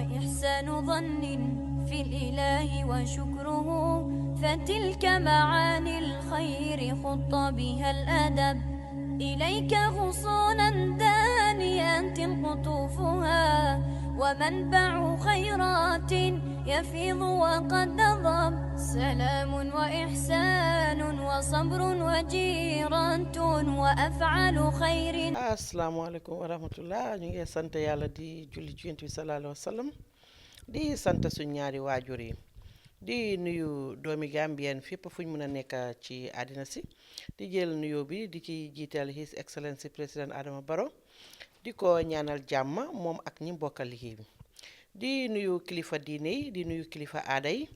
وإحسان ظن في الإله وشكره فتلك معاني الخير خط بها الأدب إليك غصونا دانيات قطوفها ومنبع خيرات يفيض وقد نضب سلام وإحسان وصبر وجيرة وأفعال خير. asalaamaaleykum wa rahmatullah ñu ngi sant yàlla di julli ci Yonent bi sallallahu alayhi wa sallam di sant suñ ñaari waajur yi di nuyu doomi Gambien fépp fu ñu mën a nekk ci àddina si di jël nuyoo bi di ci jiital His Excellency président Adama Barrow di ko ñaanal jàmm moom ak ñi bokkal liggéey bi di nuyu kilifa diine yi di nuyu kilifa aada yi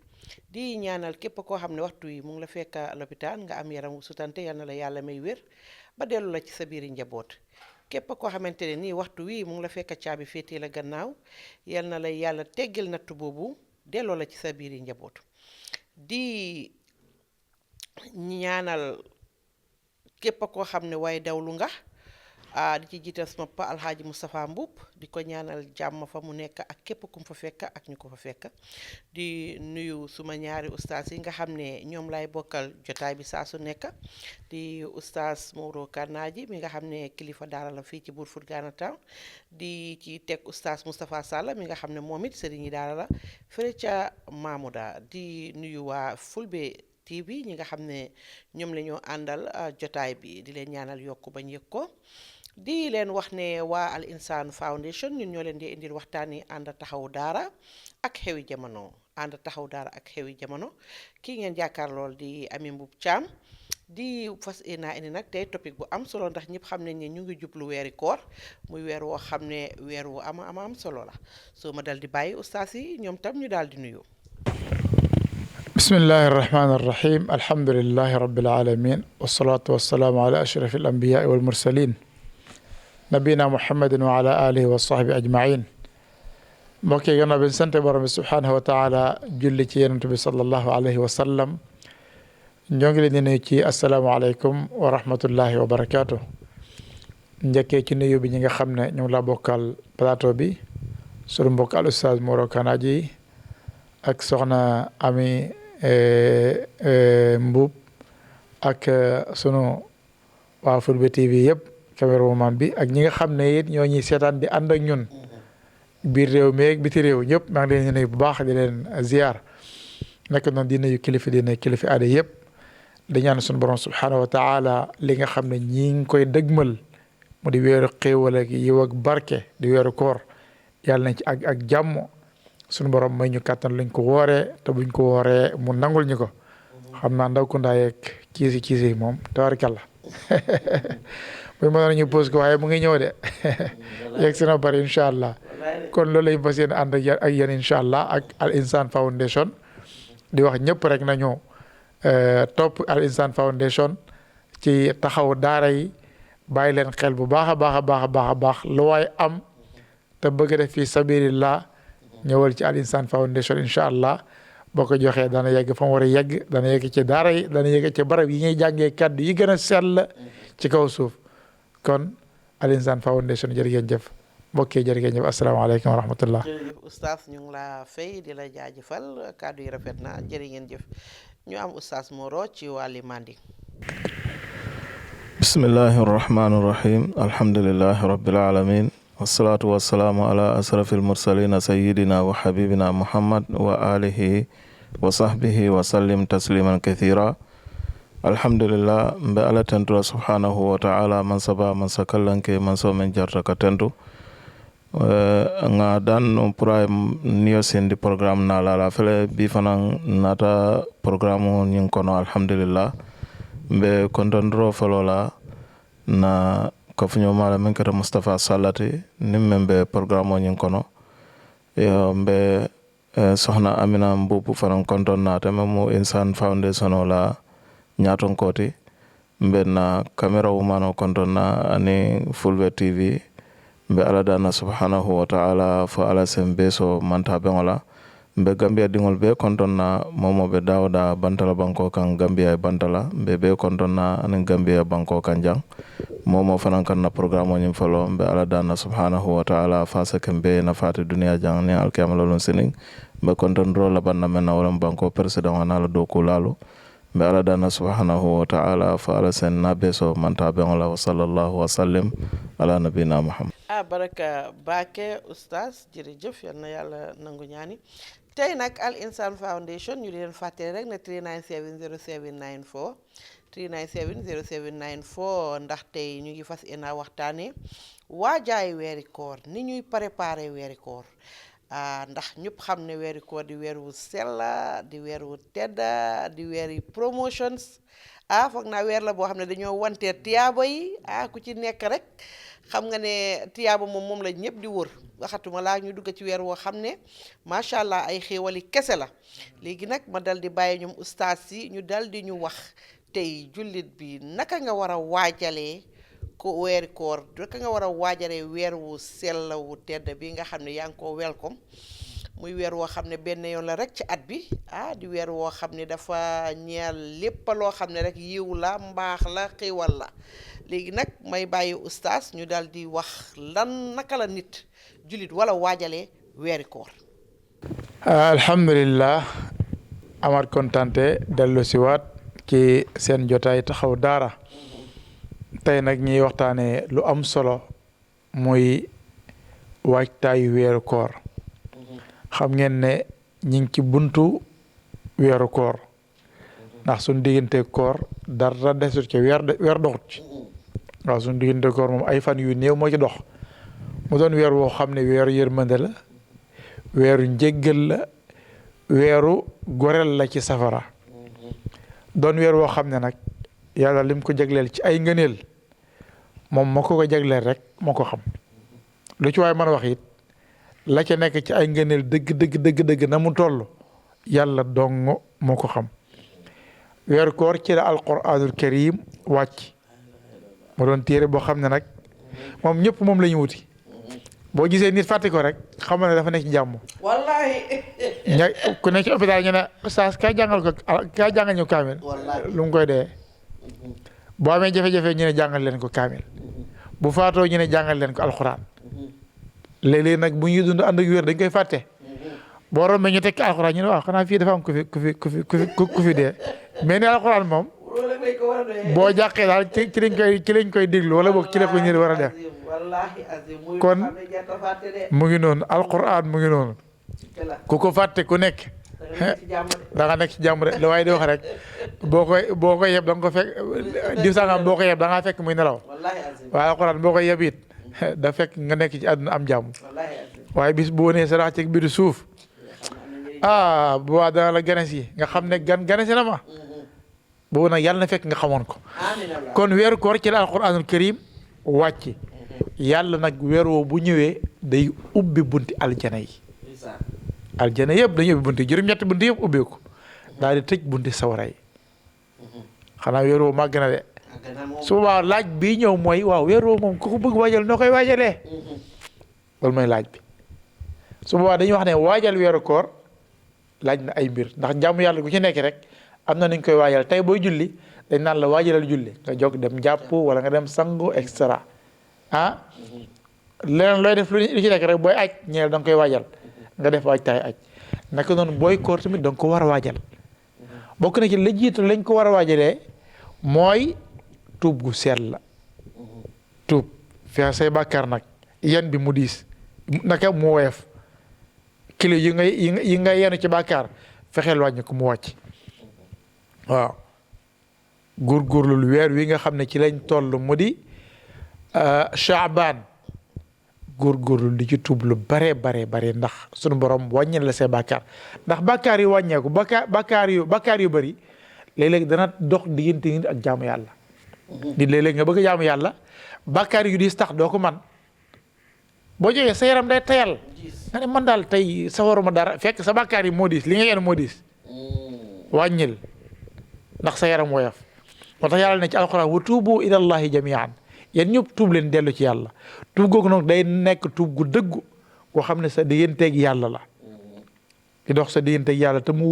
di ñaanal képp koo xam ne waxtu yi mu ngi la fekk lopitaan nga am yaram wu sutante yal na la yàlla may wér ba dellu la ci sa biiri njaboot képp koo xamante ne nii waxtu wii mu ngi la fekk caabi féetee la gannaaw yal na la yàlla teggil nattu boobu delloo la ci sa biiri njaboot di ñaanal képp koo xam ne waaye dawlu nga di ci jiital sama pa alxaaji Moustapha Mbuub di ko ñaanal jàmm fa mu nekk ak képp ku mu fa fekk ak ñu ko fa fekk di nuyu suma ñaari ustaas yi nga xam ne ñoom lay bokkal jotaay bi saa su nekk di ustaas Mouro Kannaaji mi nga xam ne kilifa daara la fii ci Brufut Ghana Town di ci teg ustaas Moustapha Sall mi nga xam ne moom it sëriñi daara la fële ca Mamouda di nuyu waa Fulbe TV ñi nga xam ne ñoom la ñoo àndal jotaay bi di leen ñaanal yokku bañ yëg ko di leen wax ne waa Al Insaan Foundation ñun ñoo leen di indil waxtaan yi ànd taxawu daara ak xewi jamono ànd taxawu daara ak xewi jamono kii ngeen jàkkaar lool di Ami Mbub Caam di fas naa indi nag tey topic bu am solo ndax ñëpp xam nañ ne ñu ngi jublu weeri koor muy weer woo xam ne weer wu ama am solo la soo ma dal di bàyyi ustaas yi ñoom tam ñu daal di nuyu. بسم الله الرحمن الرحيم الحمد لله رب العالمين والصلاة والسلام على أشرف الأنبياء والمرسلين نبينا محمد وعلى آله وصحبه أجمعين mbokki gannaaw bi sant borom bi subhanahu wa taala julli ci yonent bi sallallahu alayhi wa sallam ñoo ngi leen di nuyu ci asalaamaaleykum wa rahmatullahi wa barakaatu njëkkee ci nuyu bi ñi nga xam ne ñu ngi la bokkal plateau bi sunu mbokk al ustaaz Mouro Kannaaji ak soxna Ami Mbuub ak sunu waa Fulbe TV yëpp cameraman bi ak ñi nga xam ne it ñoo ñuy seetaan di ànd ak ñun biir réew mi ak biti réew ñëpp maa ngi leen di nuyu bu baax di leen ziar nekk noonu di nuyu kilifa di nuyu kilifa aada yëpp di ñaan sunu borom subhanahu wa taala li nga xam ne ñi ngi koy dëgmal mu di weeru xéewal ak yiw ak barke di weeru koor yàlla nañ ci ak jàmm sunu borom may ñu kàttan luñ ko wooree te buñ ko wooree mu nangul ñu ko xam naa ndaw ku ndaa yeeg kiisi moom tabarkalla buñ mënoon ñu pose ko waaye mu ngi ñëw de yegg si na bari incha allah kon loolu lañ fas yéene ànd ak yéen incha allah ak Al Insaan Foundation di wax ñëpp rek nañu topp Al Insaan Foundation ci taxaw daara yi bàyyi leen xel bu baax a baax a baax a baax a baax lu waay am te bëgg a def fi sabilillah ñëwal ci Al Insaan Foundation incha allah boo ko joxee dana yegg fa mu war a yegg dana yegg ci daara yi dana yegg ci barab yi ñuy jàngee kàddu yi gën a sell ci kaw suuf kon Al Insaan Foundation jërë ngeen jëf mbokk yi jërë ngeen jëf asalaamaaleykum wa rahmatullah. jërëjëf oustaz ñu ngi la fay di la jaajëfal kàddu yi rafet na jërë ngeen jëf ñu am oustaz Mouro ci wàlli mandi. bismillahi rahmaani rahim alhamdulillahi rabbil alamin wasalaatu wasalaamu ala asrafil mursalina sayidina wa habibina muhammad wa alihi wa sahbihi wa sallim tasliman kathira alhamdulillah mbe ala tentura subhanahu wa ta'ala man saba man sakallanke man so men jarta ka tentu nga dan pura niyo sendi programme na la fele bi fanan nata programme nyin kono alhamdulillah mbe kontondro falola na kafuño mala men kata Moustapha Sallati nim men be programme nyin kono yo mbe sohna Amina Mbuup fanan konton na teme mo Insaan Foundation la ñaton koti mbe na camera wumano konton na ani Fulbe TV mbe ala dana subhanahu wa ta'ala fo ala sembe so manta bengola mbe Gambia dingol be kontonna momo be dawda bantala banko kan Gambia e bantala be kontonna anen Gambia banko kan jang momo fanan kan na programme nyim falo mbe ala dana subhanahu wa ta'ala fasa kembe na fati dunia jang ne alkiyama lolon sinin mbe konton ro la banna men na wala banko president wana la do ko lalo mbe ala dana subhanahu wa ta'ala fa ala sen nabe so manta be ngala wa sallallahu wa sallim ala nabina muhammad baraka baake oustaz jërëjëf yal na yàlla nangu ñaani tey nag Al Insan Foundation ñu leen fàttali rek ne 3970794 3970794 ndax tey ñu ngi fas yéene waxtaane waajaay weeri koor ni ñuy préparé weeri koor ndax ñëpp xam ne weeri koor di weer wu sella di weer wu tedda di weeri promotions foog naa weer la boo xam ne dañoo wanteer tiyaaba yi ku ci nekk rek xam nga ne tiyaaba moom la ñëpp di wër waxatuma laa ñu dugg ci weer woo xam ne macha allah ay xéewali kese la léegi nag ma dal di bàyyi ñoom ustaas yi ñu dal di ñu wax tey jullit bi naka nga war a waajalee ko weeri koor naka nga war a waajalee weer wu sell wu tedd bi nga xam ne yaa ngi ko welcome muy weer woo xam ne benn yoon la rek ci at bi di weer woo xam ne dafa ñeel lépp loo xam ne rek yiw la mbaax la xéewal la léegi nag may bàyyi ustaas ñu dal di wax lan naka la nit jullit wala waajalee weeri koor. alhamdulillah amaat kontante dellu si waat ci seen jotaay taxaw daara tey nag ñuy waxtaanee lu am solo muy waajtaayu weeru koor xam ngeen ne ñi ngi ci buntu weeru koor ndax suñ diggante koor dara desut ci weer doxut ci waaw suñ diggante koor moom ay fan yu néew moo ci dox mu doon weer woo xam ne weeru yërmande la weeru njéggal la weeru gorel la ci safara doon weer woo xam ne nag yàlla lim ko jagleel ci ay ngëneel moom moo ko jagleel rek moo ko xam lu ci waay mën a wax it la ca nekk ci ay ngëneel dëgg na mu toll yàlla dong moo ko xam weeru koor ci la alquranul karim wàcc mu doon téere boo xam ne nag moom ñëpp moom la ñu wuti boo gisee nit fàtte ko rek xamal ne dafa nekk ci jàmm. wallaahi. ku nekk ci hôpital ñu ne ustaas kaay jàngal ñu kaamil. lu mu koy dee. boo amee jafe-jafe ñu ne jàngal leen ko kaamil. bu faatoo ñu ne jàngal leen ko alxuraan. léeg-léeg nag bu ñuy dund ànd ak wér dañ koy fàtte. boo rombee ñu tekki alxuraan ñu ne waaw xanaa fii dafa am ku fi dee mais ni alxuraan moom. boo jàqee daal ci lañ koy déglu wala boog ci la ko ñëw war a def. kon mu ngi noonu alquran mu ngi noonu ku ko fàtte ku nekk da nga nekk ci jàmm rek la waaye di wax rek boo koy yeb da nga ko fekk diw sangam boo koy yeb da ngaa fekk muy nelaw waaye alquran boo koy yeb it da fekk nga nekk ci àdduna am jàmm waaye bis boo nee sa rax ci biir suuf bu waa dana la ganes yi nga xam ne ganes na ma boobu nag yàlla na fekk nga xamoon ko kon weeru koor ci la alquranul karim wàcc yàlla nag weer woo bu ñëwee day ubbi bunti aljana yi aljana yëpp dañuy ubbi bunti juróom-ñetti bunti yëpp ubbeeku daal di tëj bunti sawara yi xanaa weer woo màgg na de su boobaa laaj bi ñëw mooy waaw weer woo moom ku ko bëgg waajal noo koy waajalee loolu mooy laaj bi su boobaa dañuy wax ne waajal weeru koor laaj na ay mbir ndax jàmm yàlla gu ci nekk rek am na nuñ koy waajal tey booy julli dañ naan la waajalal julli nga jóg dem jàpp wala nga dem sangu et cetera leneen looy def lu ci nekk rek booy aj ñeel da nga koy waajal nga def waaj taay aj naka noonu booy koor tamit da nga ko war a waajal bokk na ci la jiitu lañ ko war a waajalee mooy tuub gu sell la tuub fexe say bàkkaar nag yan bi mu diis naka mu woyof kilo yi nga yenu ci bàkkaar fexeel wàññi ko mu wàcc waaw góorgóorlu weer wi nga xam ne ci lañ toll mu di Chaabaan góorgóorlu di ci tuub lu bare ndax sunu borom wàññil la say bàkkaar ndax bàkkaar yu wàññeeku bàkkaar yu bëri léeg-léeg dana dox diggante nit ak jaamu yàlla. nit léeg-léeg nga bëgg a jaamu yàlla bàkkaar yu diis tax doo ko man boo jógee sa yaram day tayal nga ne man daal tey sawaruma dara fekk sa bàkkaar yi moo diis li nga yenn moo diis wàññil ndax sa yaram woyof moo tax yàlla ne ci alxuraan wa tuubu ilallahi jamian yéen ñëpp tuub leen dellu ci yàlla tuub googu nag day nekk tuub gu dëggu koo xam ne sa digganteeg yàlla la di dox sa diggante ak yàlla te mu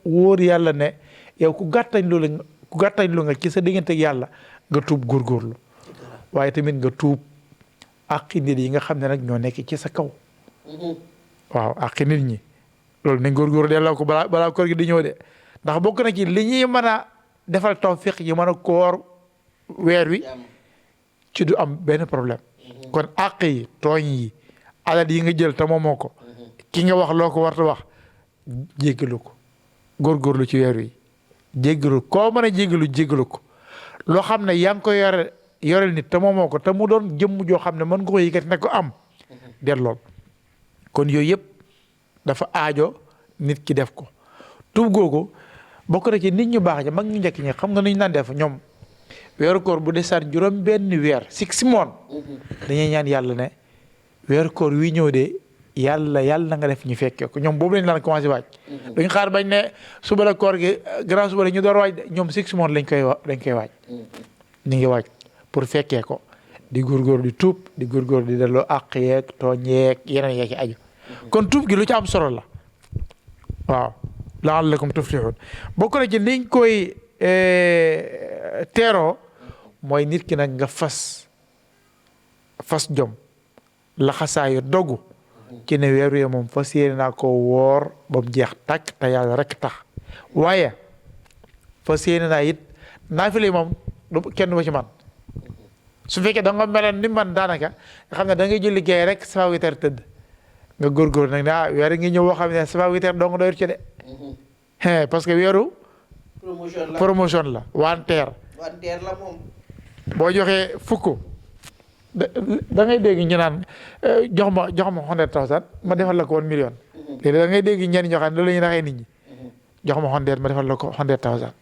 wóor yàlla ne yow ku gàttañ lu nga ci sa diggante ak yàlla nga tuub góorgóorlu waaye tamit nga tuub àqi nit yi nga xam ne nag ñoo nekk ci sa kaw waaw àqi nit ñi loolu nañ góorgóorlu delloo ko balaa koor gi di ñëw de ndax bokk na ci li ñuy mën a defal tawfiq yi mën a koor weer wi ci du am benn problème kon àq yi tooñ yi alal yi nga jël te moomoo ko ki nga wax loo ko warta wax jéggalu ko góorgóorlu ci weer wi jéggalu koo mën a jéggalu ko loo xam ne yaa ngi ko yorel nit te moomoo ko te mu doon jëmm joo xam ne mën nga ko yëkkati ne ko am dellool kon yooyu yëpp dafa aajo nit ki def ko tuub googu bokk na ci nit ñu baax ja mag ñu njëkk ñi xam nga nuñ naan def ñoom weeru koor bu desaan juróom benn weer 6 mois dañuy ñaan yàlla ne weeru koor wi ñëw de yàlla na nga def ñu fekkee ko ñoom boobu lañ laan commencé waaj duñ xaar bañ ne suba la koor gi grand suba la ñu door waaj de ñoom 6 mois dañ koy waaj ñu ngi waaj pour fekkee ko di góorgóor di tuub di góorgóor di delloo àq yeeg tooñ yeeg yeneen yeeg ci aju kon tuub gi lu ci am solo la waaw la'allakum tuflihun bokk na ci niñ koy teeroo mooy nit ki nag nga fas jom laxasaayu dogu ci ne weer wi moom fas yéene naa ko woor ba mu jeex tàkk te yàlla rek tax waaye fas yéene naa it naafile moom kenn du ma ci man su fekkee da nga meloon ni man daanaka nga xam ne da ngay julli géey rek safa witar tëdd nga góorgóor nag ne weer ngi ñëw boo xam ne safa witar doo nga doyut ci de parce que weeru promotion la wanteer la moom boo joxee fukk da ngay dégg ñu naan jox ma 100,000 ma defal la ko 1 million léegi da ngay dégg ñenn ñoo xam ne loolu la ñuy naxee nit ñi jox ma 100 ma defal la ko 100,000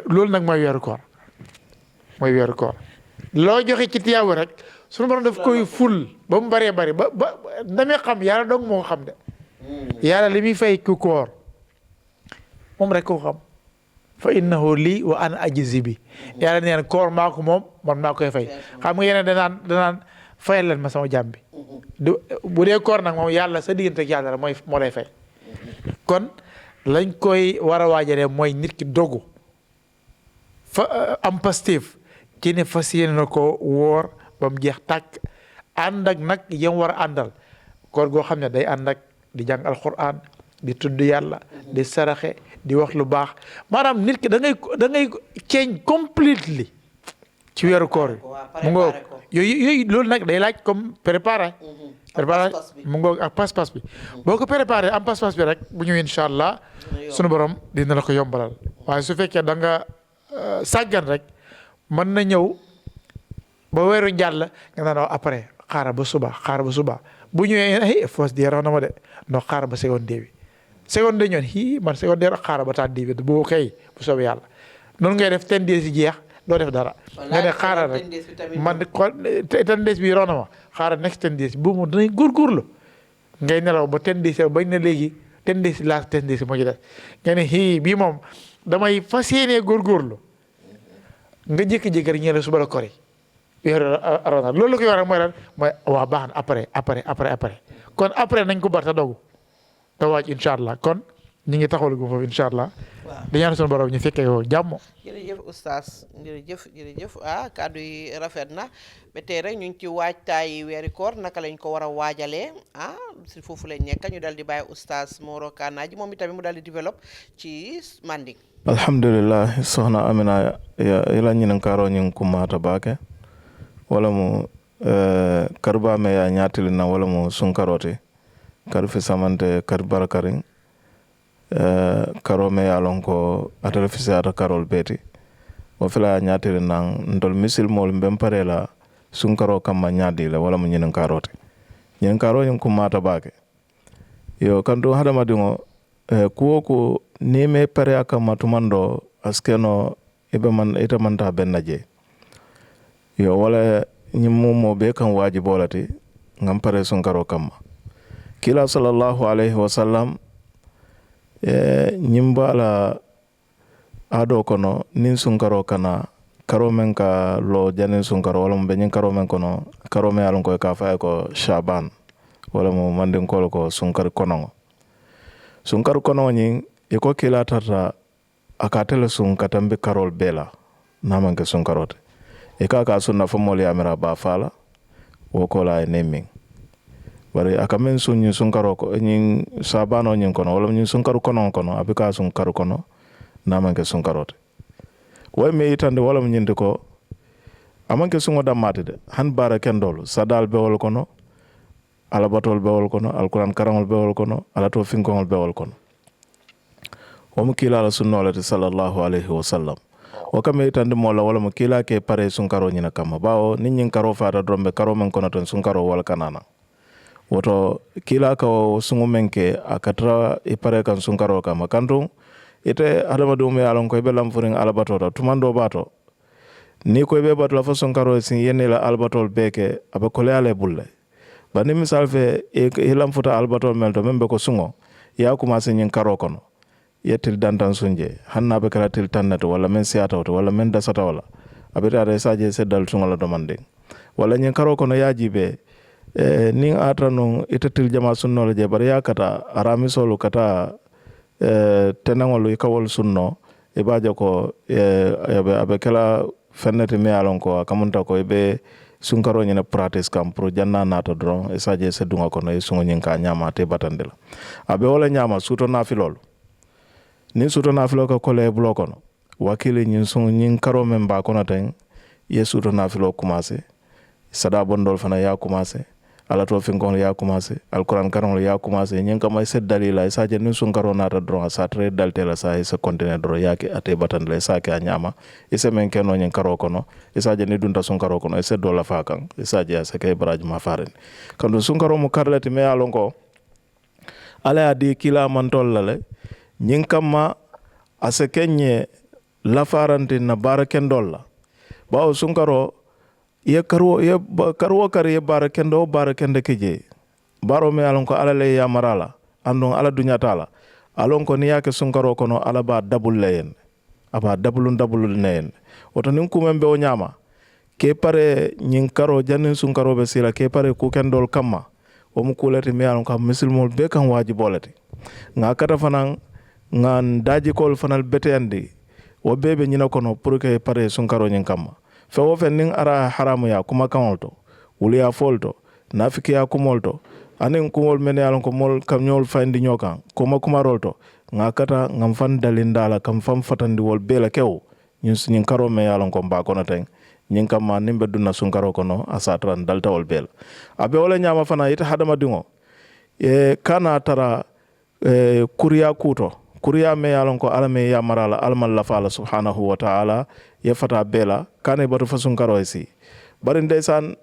loolu nag mooy weeru koor loo joxe ci tiyaabu rek suñu borom daf koy ful ba mu bëree bëri ba damay xam yàlla dong moo xam de yàlla li muy fay ku koor moom rek ko xam fa innahu lii wa ana ajzi bi yàlla neen koor maa ko moom man maa koy fay xam nga yeneen danaan fayal leen ma sama jàmm bi bu dee koor nag moom yàlla sa diggante ak yàlla moo lay fay kon lañ koy war a waajalee mooy nit ki dogu fa am pastif ci ne fas yéene na ko woor ba mu jeex tàkk ànd ak nag yam war a àndal koor goo xam ne day ànd ak di jàng alquran di tudd yàlla di saraxe di wax lu baax maanaam nit ki da ngay change completely ci weeru koor yi mu ngoog yooyu loolu nag day laaj comme préparé mu ngoog ak pas-pas bi boo ko préparé am pas-pas bi rek bu ñëw incha allah sunu borom dina la ko yombalal waaye su fekkee da nga sàggan rek mën na ñëw ba weeru jàll nga naan après xaaral ba suba bu ñëwee fausse die raw na ma de non xaaral ba seconde bi seconde ñoon man seconde xaaral ba taat bi bu kay bu soobee yàlla noonu ngay def 10 days si jeex doo def dara nga ne xaaral rek man kon 10 days bi raw na ma xaaral next 10 days bu mu danañ góorgóorlu ngay nelaw ba 10 days bañ na léegi 10 days last 10 days moo ci des nga ne bii moom damay fas yéenee góorgóorlu nga jékki-jékki rek ñëw suba la kori loolu la koy waral mooy lan mooy waa baax na après kon après nañ ko bar ta dogu te waaj incha allah kon ñu ngi taxawal gu foofu incha allah. waaw di ñaan sunu borom ñu fekkee ko jàmm. jërëjëf oustaz jërëjëf kàddu yi rafet na ba tey rek ñu ngi ci waajtaayi weeri koor naka lañ ko war a waajalee si foofu lañ nekk ñu dal di bàyyi oustaz Moro Kanaji moom itamit mu dal di développe ci Manding. alhamdulillah sohna Amina ila ñinen karo ñin kumata baake wala mo karba me ya ñatilina wala mo sunkarote kar fi samante kar barakarin karo me ya lon ko atara fi ata karol beti o fila ñatilina ndol misil mol mbem parela sunkaro kamma ñaadi la wala mo ñinen karote ñinen karo ñin kumata baake yo kanto hadama dingo kuwo ko ni me pare aka matumando askeno ita manta benna je yo wala ñimmu mo be kan wajibolati ngam pare sunkaro kamma kila sallallahu alaihi wasallam ñimba la ado kono nin sunkaro kana karo men ka lo janin sunkaro wala mo be ñin karo men kono karo me alon ko ka fa ko shaban wala mo mandin ko sunkar kono sunkaru kono ñin iko kila tarta akatele sun katambe karol bela namanke sunkarote ka sunna fo mol yamira ba fala wo ko la neming bari akamen sun ñin sunkaro ko ñin sabano ñin kono wala ñin sunkaru kono abika sunkaru kono namanke sunkarote way me itande wala ñinde ko amanke sungo damate de han bara kendol sadal bewol kono alabatol bewol kono alquran karangol bewol kono alato finkongol bewol kono womo kila la sunnolete sallallahu alaihi wasallam o kame itande mola wala mo kila ke pare sunkaro ñina kama bawo nin ñin karo fata drombe karo men kono ton sunkaro wala kanana woto kila ka sungu menke akatra e pare kan sunkaro kama kantum ite adama dum ya lon ko be lamfuring alabatota tumando bato ni ko be bato la fa sunkaro sin yene la albatol beke abe ko le bulle bani misal fe e lamfuta albatol melto membe ko sungo ya commencé ñin karo kono yettil dantan sunje hanna be kala til tannata wala men siata wala men dasata wala abita re saje seddal sungola domande wala ñin karo kono yajibe nin atano itatil jama sunno je bar yakata aramisolu kata tenangolu ikawol sunno e bajo ko abe kala fennete mi alon ko kamunta ko be sunkaro ñina practice kam pro janna nata dron e saje seddunga kono e sungo ñin ka nyama te batandela abe wala nyama suto na filol ni suto na filo ko kole bulo kono wakili ñin sungo ñin karo men ba kono ten ye suto na filo commencé sada bondol fana ya commencé ala to finkon ya commencé alquran karon ya commencé ñen kam ay set dalila sa je ni sun karo nata dron sa tre dalte la sa se conteneur dro yake ate batandle sa ke nyama ise men keno ñen karo kono isa je ni dunta sun karo kono ise do la fakan isa je sa ke baraj ma faren kan sun karo mu karlati me alon ko ala adi kila man tollale ñin kamma ase kenye la farante na baraken dolla bawo sun karo ye karo kar ye barakende keje baro me alon ko alale ya marala andon ala dunyata la alon ko ni yake sunkaro kono ala ba dabul leen aba dabulun neen oto nin kumembe o nyama ke pare nyin karo janin sunkaro be sila ke pare ku kendol kamma o mu kulati me alon ko musulmol be kan wajibolati nga kata fanan ngan daji kol fanal beteyandi wo bebe nyina kono pour que pare sunkaro nyin kamma fewo fen nin ara haramu ya kuma kanolto wuli ya folto nafiki ya kumolto anin kumol mene alon ko mol kam nyol fandi nyokan kuma rolto ngakata ngam fan dalindala kam fam fatandi wol bela kew ñin karo me alon ko ba kono ten ñin kam ma nimbe dunna sun karo kono asatran dalta wol bela abe wala nyama fana ita hadama dingo kana tara kuriya kuto kuriya me alon ko alame ya marala almal la fala subhanahu wa ta'ala ye fata bela kane batu fasun karo esi bari ndeysan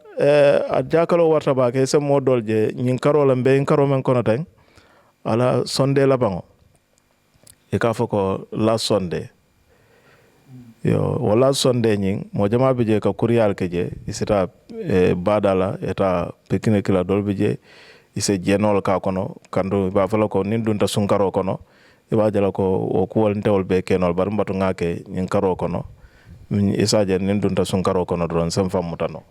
a jakalo warta ba ke se modol je nyin karo la be karo men kono ten ala sonde la bango e ka foko la sonde yo wala sonde nyin mo jama be je ka kuriyal ke je isita badala eta pekine kila dol be je ise jenol ka kono kando ba fala ko nin dunta sun karo kono e ba jala ko o kuwol tewol be kenol bar mbatu ngake nyin karo kono isaje nin dunta sun karo kono don sem fam mutano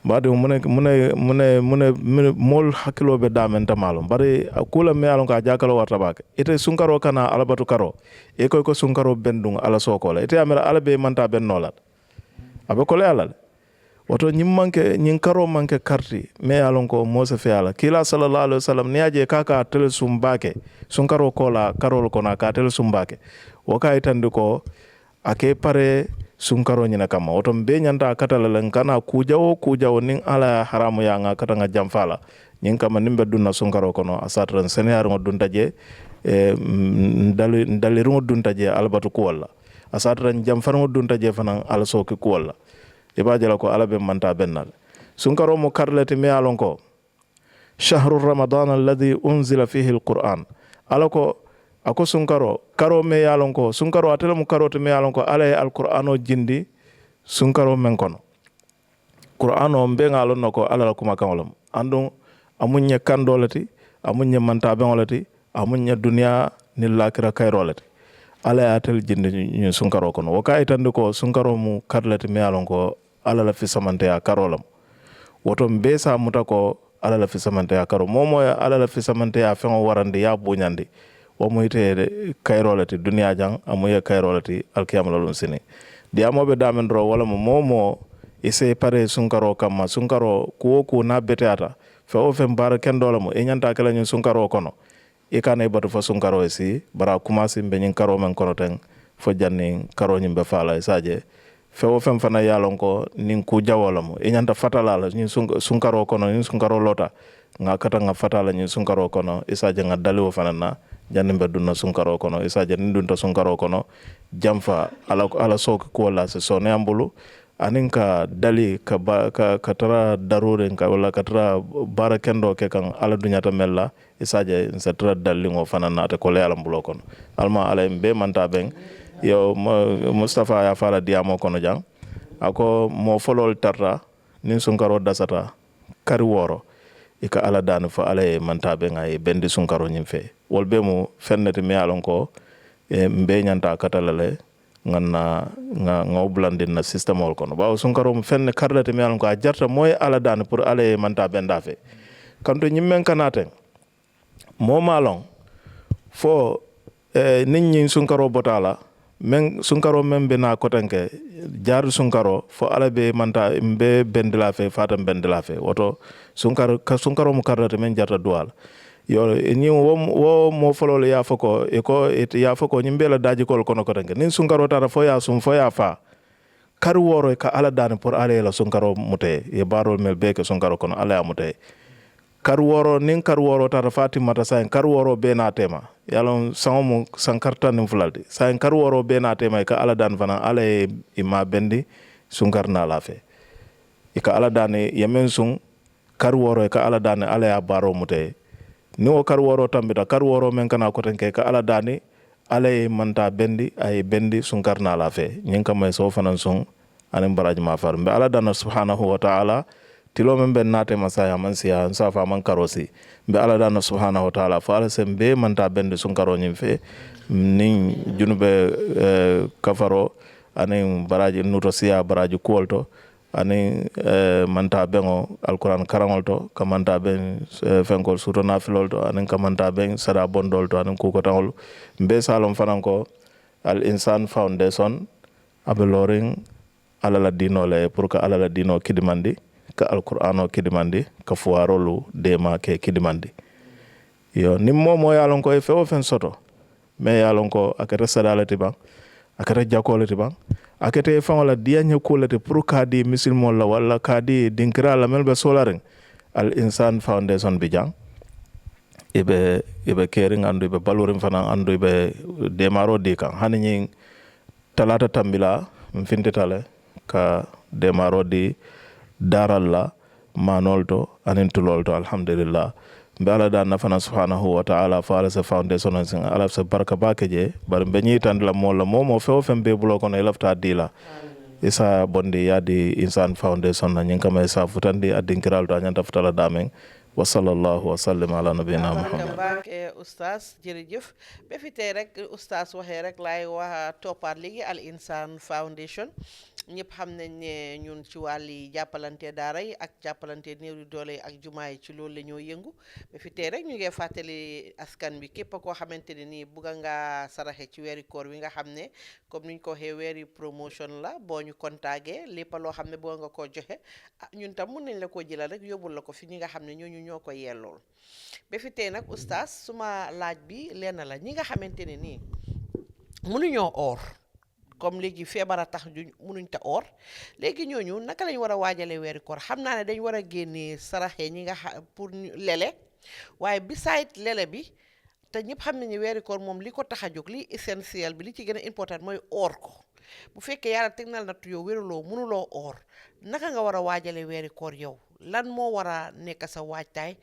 bade mune mol hakilo be damen tamalum bari kula me alon ka jakalo warta bake ite sun karo kana alabatu karo e koy ko sun karo bendung ala sokola ite amira ala be manta ben nolat abe ko le ala woto ñin karo manke karti me alon ko mose fe ala kila sallallahu alaihi wasallam ni aje kaka tel sumbake sun karo kola karol kona ka tel sumbake waka itande ko ake pare sunkaro ñina kama woto be ñanta katala len kana kujawo nin ala haramu ya nga kata nga jamfala ñin kama nimbe dunna sunkaro kono asatran senear ngo dunta je ndali ngo dunta je albatu ko walla asatran jamfar ngo dunta je fanan ala soki ko walla e ba jala ko ala be manta bennal sunkaro mo karlete me alon ko shahru ramadan alladhi unzila fihi alquran alako ako sunkaro karo me yalon ko sunkaro atele mu karote me yalon ko ala alqur'ano jindi sunkaro men kono qur'ano be ngalon nako ala la kuma kanolum andon amunye kandolati amunye manta benolati amunye dunya ni lakira kayrolati ala atel jindi ni sunkaro kono waka itande ko sunkaro mu karlati me yalon ko ala la fi samante ya karolam woto be sa muta ko ala la fisamante ya karo momo ala la fisamante ya fengo warandi ya buñandi wo muyte kayrolati duniya jang amuye kayrolati alkiyamlalum sini diyamoɓe damen ro wala momo ise pare sunkaro kamma sunkaro kuwo ku na beteata fe o fen bara kendola mo e ñanta kala ñun sunkaro kono e kana batu fo sunkaro si bara commencé be ñin karo men kono ten fo janni karo ñim be faala saje fe o fen fana yalon ko nin ku jawola mo e ñanta fatala la ñun sunkaro kono ñun sunkaro lota nga kata nga fatala ñun sunkaro kono e saje nga daliwo fana na janni be dunna sunkaro kono e saje ni dunta sunkaro kono jamfa ala sok ko la se sone ambulu anin ka dali ka tara darure ka wala ka tara bara kendo ke kan ala dunyata mella isaje sa tara dali ngo fanana te ko le alam bulo kon alma ala mbe manta ben yo Mustafa ya fala diamo kono jang ako mo folol tarta nin sunkaro dasata kari woro e ka ala dan fa ala manta ben ay bendi sunkaro nyim fe wolbe mo fennete mi alon ko mbe nyanta katalale nga blandi na system ol kono bawo sunkaro mo fenne karlete mi alon ko a jarta moy ala dan pour ala manta benda fe kanto nyimmen kanate mo malon fo nin nyin sunkaro botala men sunkaro men be na kotanke jaar sunkaro fo ala be manta mbe bendela fe fatam bendela fe woto sunkaro mo karlete men jarta dual yo ni wo mo folole ya foko e ko ya foko nyimbela daji kol kono kotanke nin sunkaro tara fo ya sum fo ya fa kar woro ka ala dan pour ala la sunkaro mute e barol mel be ke sunkaro kono ala ya mute kar woro nin kar woro tara fatima ta sain kar woro be na tema yalon sango sankarta nim fulalde sain kar woro be na tema ka ala dan fana ala e ma bendi sunkar na la fe e ka ala dan yemen sun kar woro ka ala dan ala ya baro mute ni o kar woro tambita kar woro men kana ko tan ke ka ala dani ala manta bendi ay bendi sunkar na la fe nyin kam so fanan sun anen baraji ma far be ala dana subhanahu wa ta'ala tilo men ben nate masaya man siya sa fa man karosi be ala dana subhanahu wa ta'ala fa ala sembe manta bendi sunkaro nyin fe nin junube kafaro anen baraji nuto siya baraji kuolto ani manta bengo alquran karangol to kamanta ben fenkol sutona filol to anen kamanta ben sara bondol to anen kuko tangol mbe salom fananko al insan foundation abeloring alala dino le pour que alala dino kidimandi ka alqurano kidimandi ka fuarolu dema ke kidimandi yo nimmo mo yalon ko e fe o fen soto me yalon ko akata sadalati ba akata jakolati ba akete fangola dianya kulate pour kadi musulmon la wala kadi dinkira la melbe solaring al insan foundation bijang ibe kering andu ibe balurim fana andu ibe demaro di kan hani talata tambila mfintitale ka demaro di daral la manolto anintulolto alhamdulillah bala da nafana subhanahu wa ta'ala fa sa foundation sin ala sa barka bakeje bar be nyi tan la momo fe fem be bulo kono elafta dila isa bondi yadi insan foundation na nyinka may sa futandi adinkiral to nyanta futala damen wa sallallahu wa sallam ala nabiyina muhammad barke oustaz jërëjëf be fi tey rek oustaz waxee rek laay wax toppaat léegi al insan foundation ñëpp xam nañ ne ñun ci wàlli jàppalante daara yi ak jàppalante néew di doole yi ak jumaa yi ci loolu la ñoo yëngu ba fi tey rek ñu ngi fàttali askan bi képp koo xamante ne nii bugga nga saraxe ci weeri koor wi nga xam ne comme niñ ko waxee weeri promotion la boo ñu contacté lépp loo xam ne bugga nga koo joxe ñun tam mun nañ la koo jëlal rek yóbbul la ko fi ñi nga xam ne ñoo ko yellool ba fi tey nag oustaz suma laaj bi lenn la ñi nga xamante ne nii mënuñoo oor comme léegi feebar a tax mënuñ ta oor léegi ñooñu naka lañ war a waajale weeri koor xam naa ne dañ war a génnee saraxe ñi nga pour lele waaye beside lele bi te ñëpp xam nañu weeri koor moom li ko tax a jóg li essentiel bi li ci gën a important mooy oor ko bu fekkee yàlla teg na la nattu yow wéruloo mënuloo oor naka nga war a waajale weeri koor yow lan moo war a nekk sa waajtaay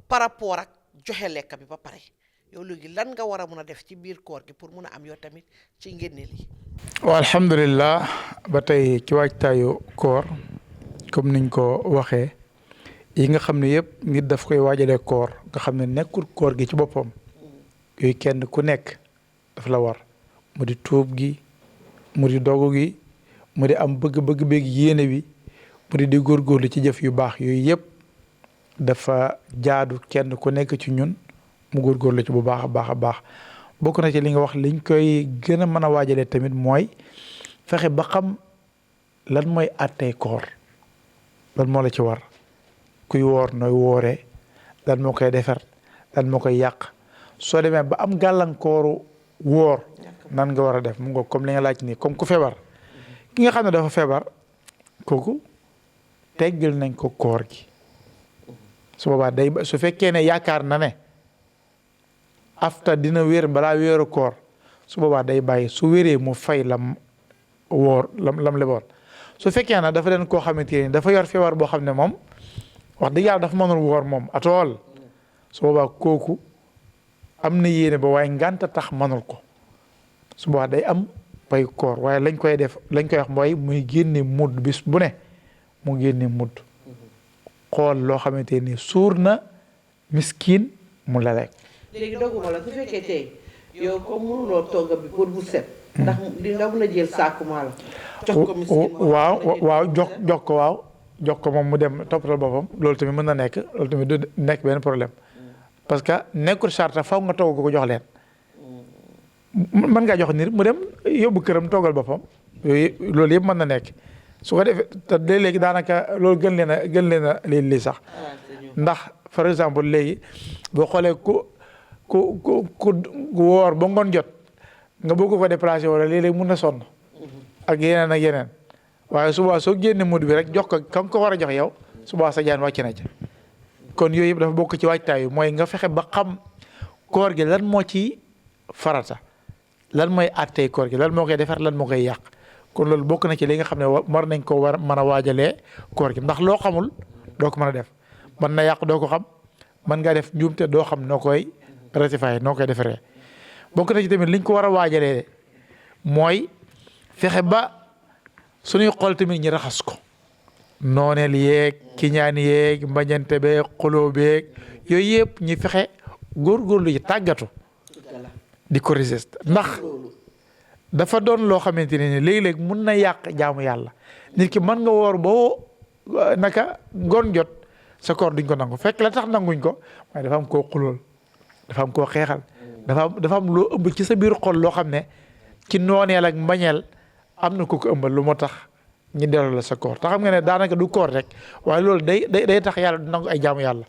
par rapport ak joxe lekk bi ba pare yow léegi lan nga war a mun a def ci biir koor gi pour mun a am yow tamit ci ngénne li waaw alhamdulilah ba tey ci waajtaayu koor comme niñ ko waxee yi nga xam ne yëpp nit daf koy waajalee koor nga xam ne nekkul koor gi ci boppam yooyu kenn ku nekk daf la war mu di tuub gi mu di dogu gi mu di am bëgg-bëgg beeg yéene bi mu di góorgóorlu ci jëf yu baax yooyu yëpp dafa jaadu kenn ku nekk ci ñun mu góorgóorlu ci bu baax a baax a baax bokk na ci li nga wax liñ koy gën a mën a waajalee tamit mooy fexe ba xam lan mooy àttee koor lan moo la ci war kuy woor nooy wooree lan moo koy defar lan moo koy yàq soo demee ba am gàllankooru woor nan nga war a def mu nga comme li nga laaj nii comme ku feebar ki nga xam ne dafa feebar kooku teggal nañ ko koor gi su boobaa day su fekkee ne yaakaar na ne afta dina wér balaa wéeru koor su boobaa day bàyyi su wéree mu fay lam woor lam leboon su fekkee na dafa leen koo xamante ni dafa yor feebar boo xam ne moom wax dëgg yàlla dafa mënul woor moom atool su boobaa kooku am na yéene ba waaye ngànta tax mënul ko su boobaa day am pay koor waaye lañ koy wax mooy muy génne mudd bis bu ne mu génne mudd xool loo xamante ni suur na miskin mu la lekk. léegi doguma la su fekkee tey yow comme mënuloo togga bi pour bu set ndax di nga mën a jël saaku maa la jox ko miskin waaw jox ko moom mu dem toppatoo boppam loolu tamit mën na nekk loolu tamit du nekk benn problème parce que nekkul sarta faw nga togg ko jox leen mën ngaa jox nit mu dem yóbbu këram toggal boppam loolu yëpp mën na nekk su ko defee te léegi daanaka loolu gën leen a lii sax ndax par exemple léegi boo xoolee ku woor ba ngoon jot nga bëgg ko déplacé wala léeg-léeg mun na sonn ak yeneen waaye suba soo génne mud bi rek jox ko ka nga ko war a jox yow suba sa jaan wàcc na ca kon yooyu yëpp dafa bokk ci waajtaay mooy nga fexe ba xam koor gi lan moo ci farata lan mooy àttee koor gi lan moo koy defar lan moo koy yàq kon loolu bokk na ci li nga xam ne war nañ ko war mën a waajalee koor gi ndax loo xamul doo ko mën a def mën na yàq doo ko xam mën ngaa def njuumte doo xam noo koy rectifier noo koy defaree bokk na ci tamit liñ ko war a waajalee mooy fexe ba suñuy xool tamit ñi raxas ko nooneel yeeg kiñaan yeeg mbañante beeg xuloo beeg yooyu yëpp ñi fexe góorgóorlu ci tàggatu di ko résister ndax dafa doon loo xamante ne ni léeg-léeg mun na yàq jaamu yàlla nit ki mën nga woor boo naka ngoon jot sa koor duñ ko nangu fekk la tax nanguñ ko waaye dafa am koo xulool dafa am koo xeexal dafa am loo ëmb ci sa biir xol loo xam ne ci nooneel ak mbañeel am na ko ëmbal lu moo tax ñi delloo la sa koor te xam nga ne daanaka du koor rek waaye loolu day tax yàlla du nangu ay jaamu yàlla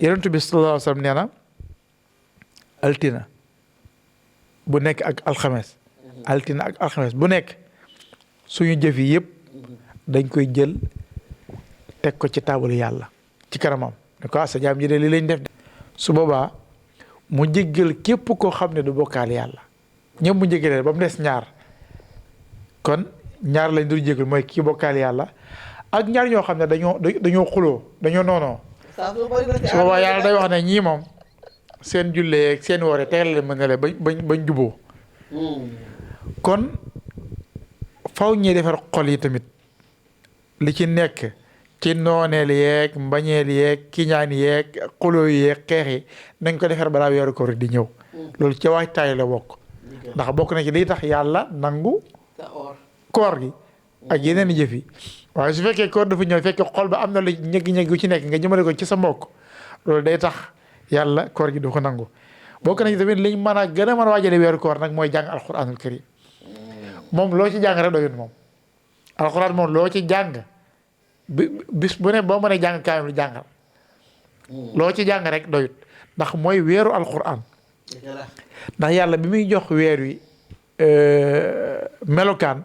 yonent bi sallallahu alayhi wa sallam nee na altina bu nekk ak alxames altina ak alxames bu nekk suñu jëf yi yëpp dañ koy jël teg ko ci taabalu yàlla ci kanamam ne ko sa jaam ji de li lañ def su boobaa mu jéggal képp koo xam ne du bokkaal yàlla ñëpp mu jéggalee ba mu des ñaar kon ñaar lañ dul jéggal mooy kii bokkaal yàlla ak ñaar ñoo xam ne dañoo xuloo dañoo noonoo su boobaa yàlla day wax ne ñii moom seen jullee seen woore tegal leen mën na leen bañ juboo kon faw ñuy defar xol yi tamit li ci nekk ci nooneel yeeg mbañeel yeeg kiñaan yeeg xuloo yeeg xeex yi nañ ko defar balaa weeru koor di ñëw loolu ci waajtaay la bokk ndax bokk na ci liy tax yàlla nangu koor gi ak yeneen i jëf yi waaye su fekkee koor dafa ñëw fekkee xol ba am na lu ñëgg-ñëgg yu ci nekk nga jëmale ko ci sa mbokk loolu day tax yàlla koor gi du ko nangu bokk na ci tamit liñ mën a gën a mën a waajale weeru koor nag mooy jàng alquranul karim moom loo ci jàng rek doyut moom alquran moom loo ci jàng bis bu ne boo mënee jàng kaamil lu jàngal loo ci jàng rek doyut ndax mooy weeru alquran ndax yàlla bi muy jox weer wi melokaan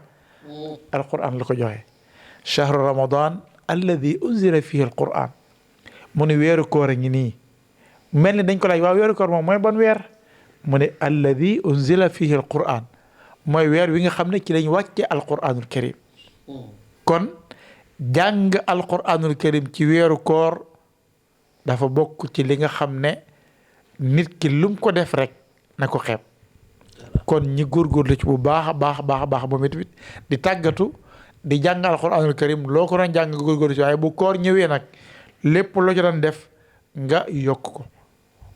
alquran la ko joxe chahru ramadan alladi unzila fihi alquran mu ne weeru koor a ngi nii mel ni dañ ko laaj waaw weeru koor moom mooy ban weer mu ne alladi unzila fihi alquran mooy weer wi nga xam ne ci lañ wàcce alquranul karim kon jàng alquranul karim ci weeru koor dafa bokk ci li nga xam ne nit ki lum ko def rek na ko xeeb kon ñi góorgóorlu ci bu baax a baax moom it di tàggatu di jàng alquranul karim loo ko doon jàng góorgóorlu ci waaye bu koor ñëwee nag lépp loo ci doon def nga yokk ko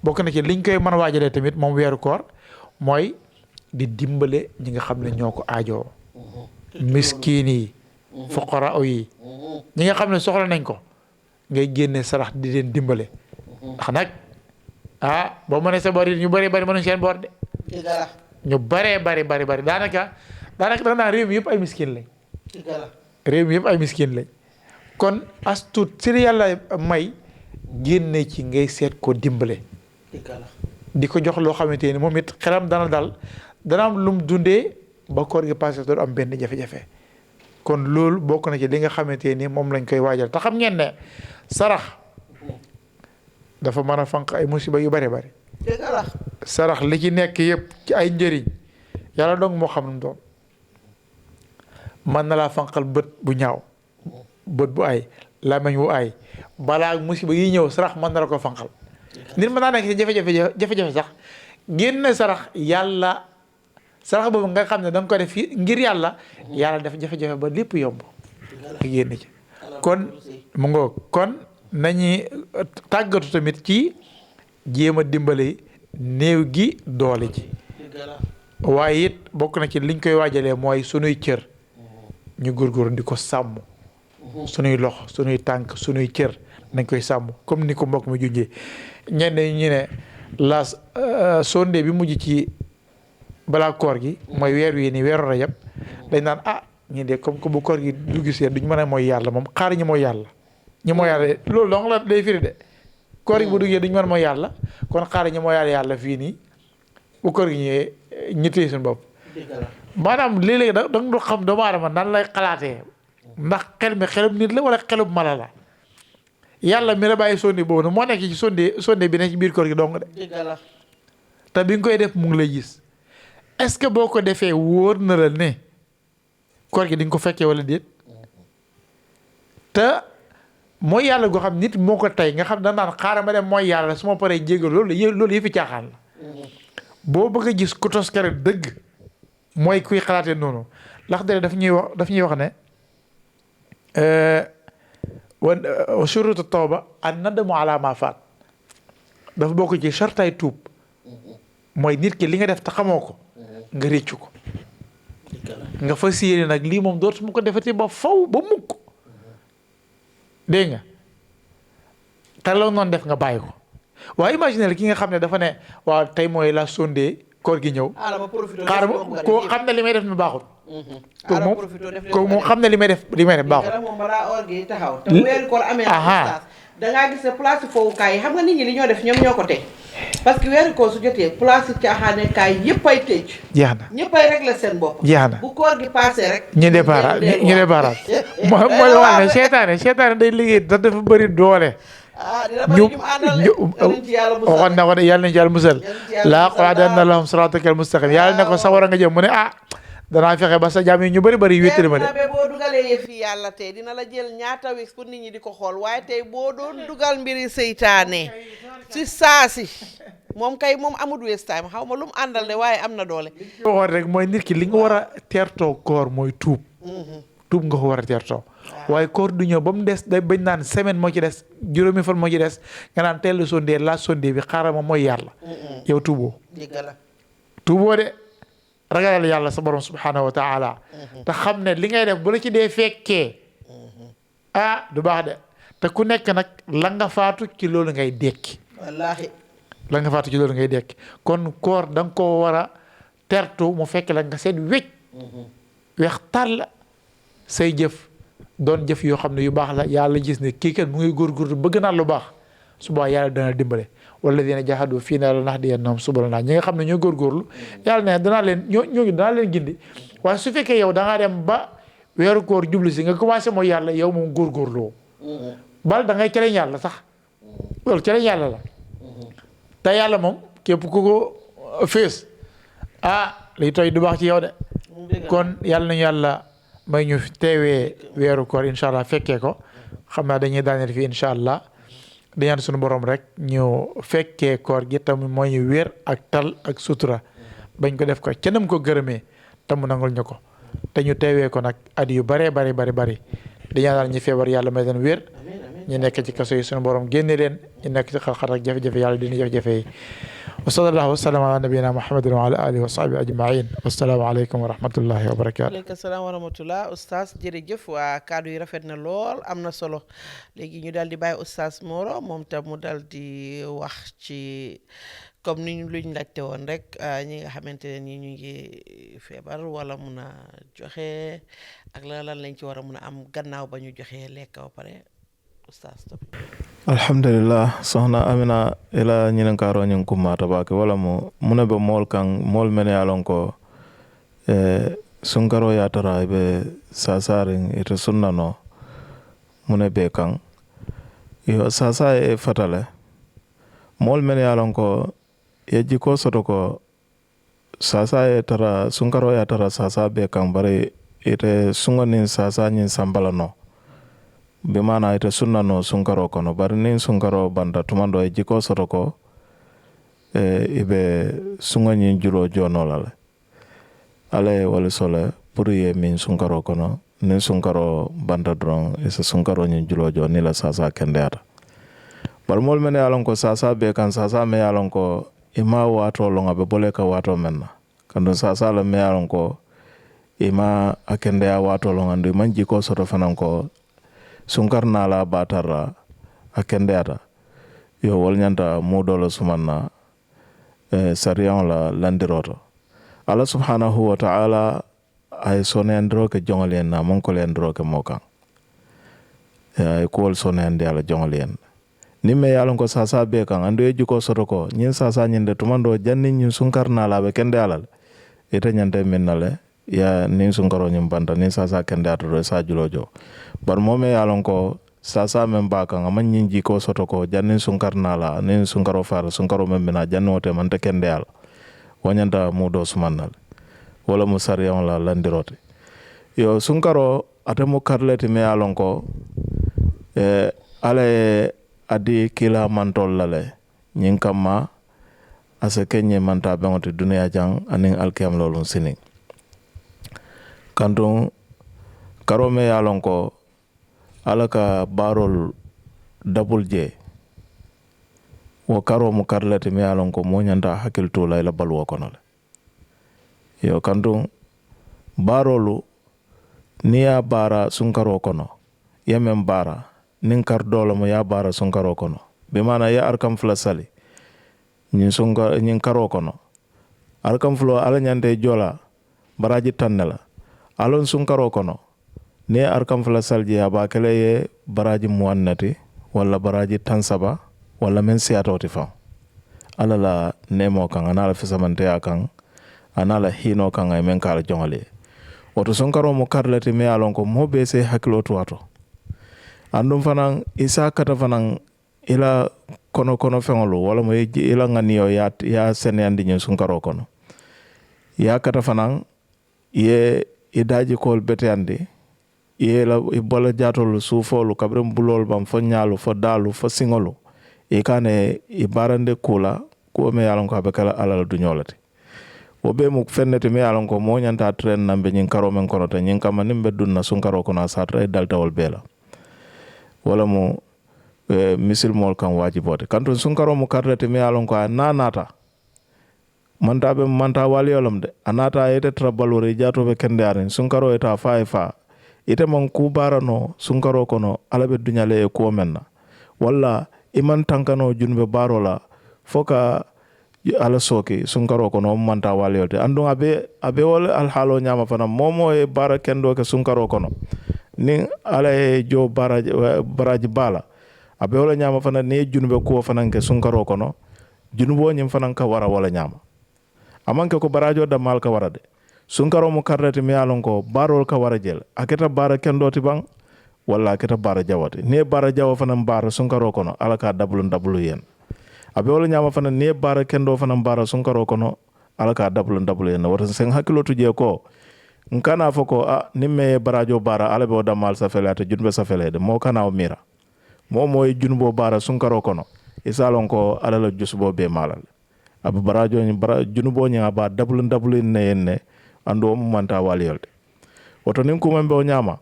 bokk na ci liñ koy mën a waajalee tamit moom weeru koor mooy di dimbale ñi nga xam ne ñoo ko aajoo miskin yi fuqara yi ñi nga xam ne soxla nañ ko ngay génne sarax di leen dimbale ndax nag boo mënee sa bor yi ñu bëree bëri mënuñ seen bor de ñu bëree bëri daanaka da naa réew mi yëpp ay miskin lañ réew mi yëpp ay miskin lañ kon as tuut si yàlla may génne ci ngay seet ko dimbale di ko jox loo xamante ni moom it xelam dana dal dana am lum dundee ba koor gi passé doon am benn jafe-jafe kon loolu bokk na ci li nga xamante ni moom lañ koy waajal te xam ngeen ne sarax dafa mën a fanq ay musiba yu bare bari sarax li ci nekk yëpp ci ay njëriñ yàlla dong moo xam nu mu doon mën na laa fanqal bët bu ñaaw bët bu ay làmmiñ wu ay balaa musiba yi ñëw sarax mën na la ko fanqal nit mën naa nekk ci jafe-jafe sax génn sarax yàlla sarax boobu nga xam ne da nga ko def fii ngir yàlla def jafe-jafe ba lépp yomb nga génn ci kon mu ngoog kon nañu tàggatu tamit ci jéem a dimbale néew gi doole ji waaye it bokk na ci liñ koy waajalee mooy sunuy cër ñu góorgóor di ko sàmm sunuy loxo sunuy tànk sunuy cër nañ koy sàmm comme ni ko mbokk mi junjee ñenn ñu ne la sonde bi mujj ci balaa koor gi mooy weer wi ni weeru rajab dañ naan ñi de comme que bu koor gi du gisee duñ mën a mooy yàlla moom xaar ñi mooy yàlla loolu dong la day firi de koor gi bu duggee duñ mën a mooy yàlla kon xaar ñi mooy yàlla fii nii bu koor gi ñëwee ñu téye suñu bopp maanaam léeg-léeg da nga xam doomu aadama nan lay xalaatee ndax xel mi xelum nit la wala xelum mala la yàlla mi la bàyyi sonde boobu moo nekk ci sonde bi ne ci biir koor gi dong de te bi nga koy def mu ngi lay gis est-ce que boo ko defee wóor na la ne koor gi di nga ko fekkee wala déet te mooy yàlla goo xam nit moo ko tey nga xam da naan xaaral ma dem mooy yàlla su ma paree jégal loolu yëfi caaxaan la boo bëgg a gis ku toskare dëgg mooy kuy xalaatee noonu ndax daf ñuy wax ne wa shurutu tawba an nadamu ala ma faat dafa bokk ci sartaay tuub mooy nit ki li nga def te xamoo ko nga réccu ko nga fas yéene nag lii moom dootuma ko defati ba faw ba mukk dégg nga te la noonu def nga bàyyi ko waaye imaginer ki nga xam ne dafa ne waaw tey mooy la sondé koor gi ñëw xaaral ma koo xam ne li may def mi baaxul kooku moom xam ne li may def baaxul moom balaa or gi taxaw te weeru koor amee dangaa gis ne place fowukaay yi xam nga nit ñi li ñoo def ñoom ñoo ko teg parce que weeru koor su jotee place caaxaanekaay yëpp ay tëj jeex na ñëpp ay régler seen bopp jeex na bu koor gi passé rek ñu départ mooy wax ne seetaane day liggéey da dafa bëri doole ñu waxoon na ko ne yàlla nañ ci yàlla musal laa qa'udanna lahum siraatakal mustaqim yàlla ne ko sawara nga jëm mu ne danaa fexe ba sa jaam yi ñu bëri wéttali ma de boo dugalee yëfi yàlla tey dina la jël ñaata weeks pour nit ñi di ko xool waaye tey boo doon dugal mbiri seytaane si saasi moom kay moom amul waste time xaw ma lu mu àndal de waaye am na doole waxoon rek mooy nit ki li nga war a teertoo koor mooy tuub nga ko war a teertoo waaye koor du ñëw ba mu des day bañ naan semaine moo ci des juróomi fan moo ci des nga naan teel sondee la sondee bi xaaral ma mooy yàlla yow tuuboo de ragalal yàlla sa borom subhanahu wa taala te xam ne li ngay def bu la ci dee fekkee du baax de te ku nekk nag la nga faatu ci loolu ngay dekki wallaahi la nga faatu ci loolu ngay dekki kon koor da nga ko war a tertu mu fekk la nga seet weex tàll say jëf doon jëf yoo xam ne yu baax la yàlla gis ne kii kat mu ngi góorgóorlu bëgg naa lu baax suba yàlla dana dimbale walladina jahadu fiinaa lanahdiyannahum subulanaa ñi nga xam ne ñoo góorgóorlu yàlla ne danaa leen ñooñu danaa leen gindi waaye su fekkee yow da ngaa dem ba weeru koor jublu si nga commencé mooy yàlla yow moom góorgóorloo bal da ngay celeñ yàlla sax loolu celeñ yàlla la te yàlla moom képp ku ko fees liy tooy du baax ci yow de kon yàlla nañu yàlla may ñu teewee weeru koor incha allah fekkee ko xam naa dañuy daaneel fii incha allah di ñaan suñu borom rek ñu fekkee koor gi tam mooy ñu wér ak tal ak sutura bañ ko def ko ca nam ko gërëmee te mu nangul ñu ko te ñu teewee ko nag at yu bari di ñaanal ñi feebar yàlla may leen wér ñu nekk ci kaso yi suñu borom génne leen ñu nekk ci xat-xat ak jafe-jafe yàlla dina jafe-jafe yi wa sallallahu wa sallam ala nabiyina muhammadin wa ala alihi wa sahbihi ajmain. Wassalaamu aleykum wa rahmatullahi wa barakatuh. aleykum salaam wa rahmatullah. Oustaz jërëjëf waa kaddu yi rafet na lool am na solo léegi ñu daal di bàyyi Oustaz Moro moom tam mu daal di wax ci comme ni luñ laajte woon rek ñi nga xamante ne ni ñu ngi feebar wala mun a joxe ak lan lañ ci war a mun a am gannaaw ba ñu joxe lekk ba pare Oustaz. alhamdulillah sohna Amina ila ñinen karo ñin kummata bake wala mo muna be mol kan mol men yalon ko sunkaro ya tara be sasarin ite sunnano muna be kan yo sasa e fatale mol men yalon ko ye jiko soto ko sasa e tara sunkaro ya tara sasa be kan bare ite sunganin sasa ñin sambalano be mana ite sunnano sunkaro kono bari nin sunkaro banda tumando e jiko soto ko ibe sungañin julo jonolale ale wala sole pour ye min sunkaro kono nin sunkaro banda dron isa sunkaro ñin julo jo ni la sasa kendeata bari mol men yalon ko sasa be kan sasa me yalon ko ima wato longa be bole ka wato menna kando sasa la me yalon ko ima akende ya wato longa ndu man jiko soto fanan ko sunkar nala batara akende ata yo wol nyanta modolo sumanna sariyan la landiroto Allah subhanahu wa ta'ala ay sonendro ke jongolen na mon ko lendro ke mokan ay ko wol sonende ala jongolen nimme yalon ko sasa be kan ando eju ko soto ko nyin sasa nyinde tumando janni nyin sunkar nala be kende alal ite nyante minnale ya nin sunkaro nyim banta nin sasa kende ato do sa julojo bar mome yalon ko sasa men baka ngam nyin jiko soto ko jannin sunkar nala nin sunkaro fara sunkaro men bina jannote man te kende al wanyanta mudo sumannal wala musariyan la landirote yo sunkaro atamo karlete me yalon ko ale adi kila mantol lale nyin kama asa kenye manta bengote dunia jang aning alkiam lolun sini kantung karome yalon ko alaka barol double je wo karo mu karlete me yalon ko mo nyanda hakil to la balwo kono le yo kantung barolu niya bara sunkaro kono yemen bara nin kar dolo mo ya bara sunkaro kono be mana ya arkam fla sali nyin karo kono arkam flo ala nyande jola baraji tannela alon sunkaro kono ne arkam fla salji aba kele ye baraji muannati wala baraji tansaba wala men siatoti fa ala la nemo kan anala fisamante akan anala hino kan ay men kala jongale oto sunkaro mo karlati me alon ko mo be se hakilo to wato andum fanan isa kata fanan ila kono fengolo wala mo ila nganiyo ya sene andi nyen sunkaro kono ya kata fanan ye idaji kol bete andi ye la ibola jatolu sufolu kabrem bulol bam fo nyalu fo dalu fo singolo e kane ibarande kula ko me yalon ko abekala alal du nyolati wo be mu fennete me yalon ko mo nyanta tren nambe nyin karo men kono ta nyin kama nimbe dunna sunkaro kono satra dalta wol bela wala mo misil mol kan wajibote kanton sunkaro mo karrete me yalon ko nanata manta wali yolom de anata ete trabalore jato be kende aren sunkaro eta fa ite man kubarano sunkaro kono alabe dunyale e ko menna walla iman tankano junbe barola foka ala soki sunkaro kono manta wali yolte andun abe wol al halo nyama fana momo e bara kendo ke sunkaro kono ni ala e jo baraji bala abe wala nyama fana ne junbe ko fana ke sunkaro kono junbo nyim fana ka wara wala nyama amanke ko barajo da mal ka wara de sunkaro mo karrete mi alon ko barol ka wara jel aketa bara kendo ti bang wala aketa bara jawate ne bara jawa fana bara sunkaro kono ala ka dablu yen abe wala nyama fana ne bara kendo fana bara sunkaro kono ala ka dablu yen wata sen hakilo tuje ko nkana foko nimme barajo bara ala be da mal sa felate junbe sa felede mo kana o mira mo moy junbo bara sunkaro kono isalon ko ala la jusbo be malal abu barajo ni junubo nya ba dablu ne yenne ando mo manta wali yolde woto nin ko mambe o nyama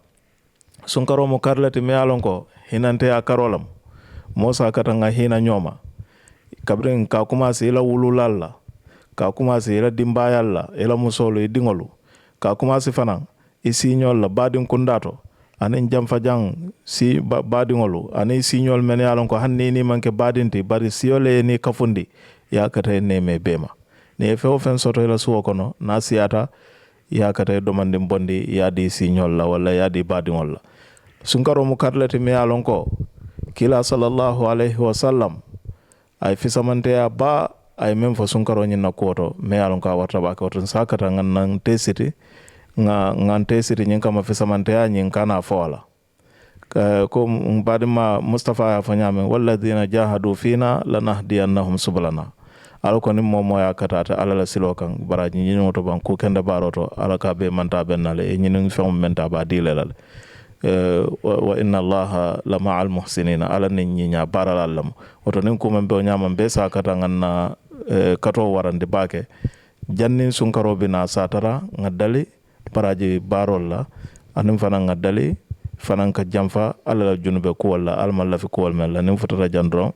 sunkaro mo karlete me alon ko hinante a karolam mo sa kata nga hina nyoma kabrin ka commencé ila wululal la ka commencé ila dimbayal la ila musolu dingolu ka commencé fanan isiñol la badin kundato anin jamfa jang si badingolu ani signol men yalon ko hanni ni manke badinti bari siole ni kafundi ya kata neme bema ne fe ofen soto la suwo kono na siyata ya kata domande bondi ya di signol la wala ya di badingol la sunkaro mu karlete me yalon ko kila sallallahu alaihi wasallam ay fisamante ya ba ay même fo sunkaro nyi nakoto me yalon ko warta ba ko ton sakata ngan tesiti ngante siti nyin kama fisamante ya nyin kana fola ko badima Mustafa ya fanyame walladhina jahadu fina lanahdiyannahum subulana alko ni momo ya katata alala silokan baraji nyin to ban ko kenda baroto alaka be manta bennale nyin fam menta ba dilelal wa inna allaha la ma'al muhsinina ala ni nya baralallam oto nin ko membe nyama be sakata nganna kato warande bake jannin sunkaro bina satara ngadali paraji barol la anim fana ngadali fanan ka jamfa ala junube ko wala almal la fi ko wal mel nim futata jandron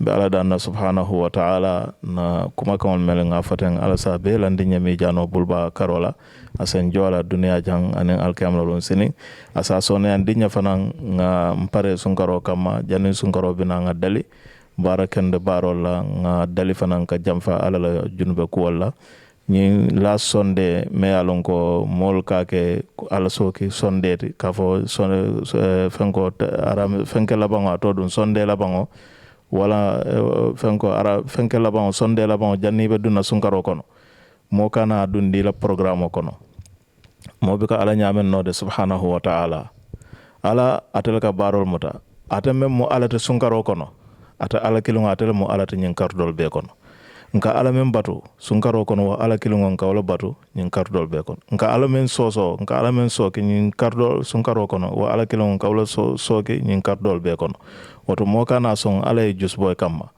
be ala danna subhanahu wa ta'ala na kuma kawon mel nga faten ala sabe landi nyami jano bulba karola asen jola dunia jang anen alkiyam lon sini asa sone andinya fanan nga mpare sunkaro kama janin sunkaro bina ngadali barakende barol la nga dali fanan ka jamfa ala la junube ko wala ni la sonde me alon ko mol kake ala soki sondeti ka fo sonde fenko aram fenke labango to dun sonde labango wala fenko ara fenke labango sonde labango jannibe dunna sunkaro kono mo kana dundi la programme kono mo be ka ala nyamen no de subhanahu wa ta'ala ala atel ka barol muta ata mem mo ala te sunkaro kono ata ala kilunga atel mo ala te nyin kardol be kono nka ala men batu sunkaro kono wa ala kilungo nka wala batu nyin kardol be kono nka ala men soso nka ala men soki nyin kardol sunkaro kono wa ala kilungo nka wala soki nyin kardol be kono woto mo kana son ala jus boy kamma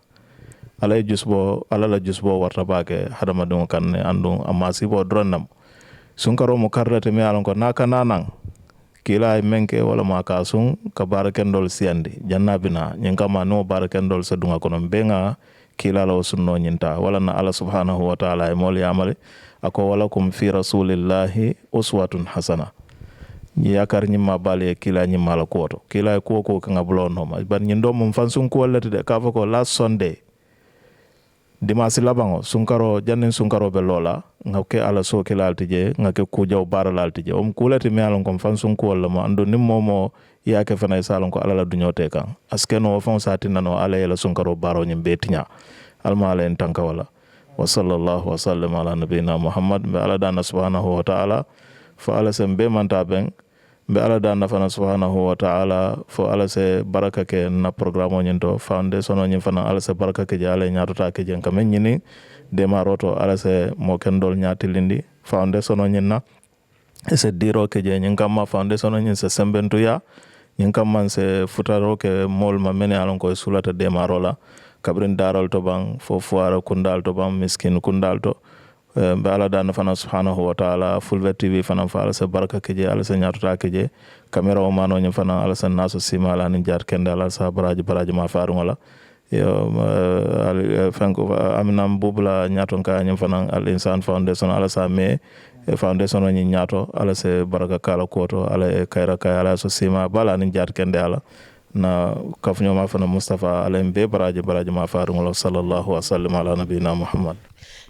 ala jus bo ala la jus bo warta bake hadama dum kanne andum amma sibo dronnam sunkaro mo karlete me alon ko naka nanan kila menke wala ma ka sun ka barakendol siandi jannabina nyin kama no barakendol sa dunga kono benga kila la sunno nyinta wala na ala subhanahu wa ta'ala e mol yamale ako wala kum fi rasulillahi uswatun hasana yakar nyima bale kila nyima la koto kila ko kanga bulono ma ban nyindo mum fansun ko wala de ka fa ko last sunday dimasi labango sunkaro jannin sunkaro be lola ngake ala so kila altije ngake ku jaw baral altije kulati me alon kom fansun ko wala ma ando nimmomo yake fana salon ko ala la dunyote kan askeno fon satina no ala yela sunkaro baro nyim betinya almala en tanka wala wa sallallahu wa sallam ala nabina muhammad be ala dana subhanahu wa ta'ala fa ala sembe manta ben be ala dana fana subhanahu wa ta'ala fo ala se baraka ke na programo nyento foundation nyim fana ala se baraka ke jale nyaato ta ke jen kamen nyini de maroto ala se mo kendol nyaatilindi foundation nyinna ese diro ke je nyin kama foundation nyin se sembentuya nyin kam se futaro ke mol ma mene alon ko sulata de marola kabrin daral to bang fo fuara kundal to bang miskin kundal to be ala dan fana subhanahu wa ta'ala Fulbe TV fana fa ala se baraka ke je ala se nyatota ke je camera o mano nyin fana ala se naso simala ni jar kende ala sa baraji ma faru wala yo fanko aminam bubla nyaton ka nyin fana al insan foundation ala sa me foundation o nyato ala se baraka kala koto ala kayra kay ala so sima bala ni jar kende ala na kafnyo ma fana Mustafa ala mbe baraji ma faru sallallahu wa sallam ala nabina Muhammad.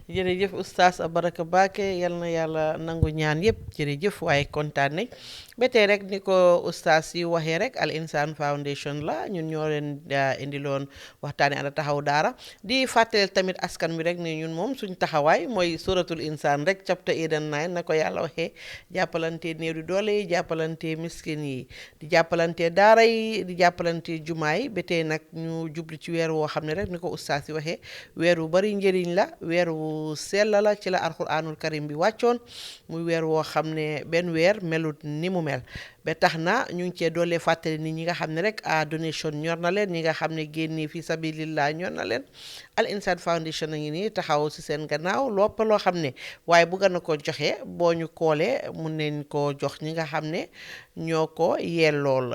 jërëjëf oustaz Baraka Baake yal na yàlla nangu ñaan yëpp jërëjëf waaye kontaan nañ ba tey rek ni ko oustaz yi waxee rek Al Insan Foundation la ñun ñoo leen indiloon waxtaane ana taxaw daara di fàttaleel tamit askan wi rek ne ñun moom suñ taxawaay mooy suratul insan rek chapter 8 and 9 na ko yàlla waxee jàppalante néew di doole yi jàppalante miskin yi di jàppalante daara yi di jàppalante jumaa yi ba tey nag ñu jublu ci weer woo xam ne rek ni ko oustaz yi waxee weer wu bari njëriñ la weer wu sella la ci la alquranul karim bi wàccoon muy weer woo xam ne benn weer melut ni mu mel ba tax na ñu ngi cee doolee fàttali ni ñi nga xam ne rek donation ñor na leen ñi nga xam ne génne fi sabilillah ñor na leen Al Insan Foundation a ngi nii taxaw si seen gannaaw lopp loo xam ne waaye bu gën a ko joxe boo ñu koolee mun nañ koo jox ñi nga xam ne ñoo ko yellool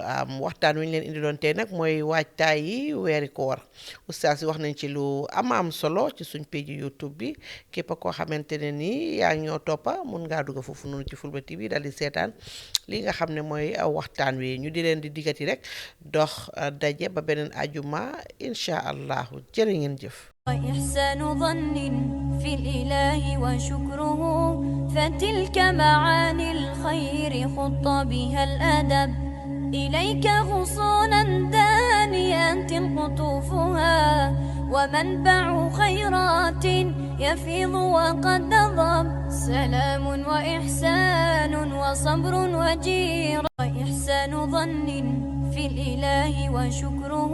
waxtaan wi ñu leen indi doon tey nag mooy waajtaay yi weeri koor oustaz yi wax nañ ci lu am solo ci suñ page YouTube bi képp koo xamante ne nii yaa ngi ñoo toppa mun ngaa dugg foofu noonu ci Fulbe TV daal di seetaan li nga xam ne mooy waxtaan wi ñu di leen di diggati rek dox daje ba beneen ajuma incha allahu jërë ngeen jëf وإحسان ظن في الإله وشكره فتلك معاني الخير خط بها الأدب إليك غصونا دانيات قطوفها ومنبع خيرات يفيض وقد نضب سلام وإحسان وصبر وجير وإحسان ظن في الإله وشكره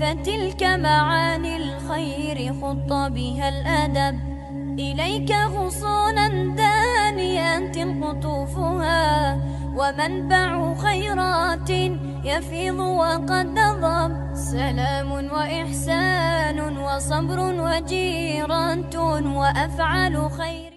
فتلك معاني الخير خط بها الأدب إليك غصونا دانيات قطوفها ومنبع خيرات يفيض وقد نضب سلام وإحسان وصبر وجيران وأفعال خير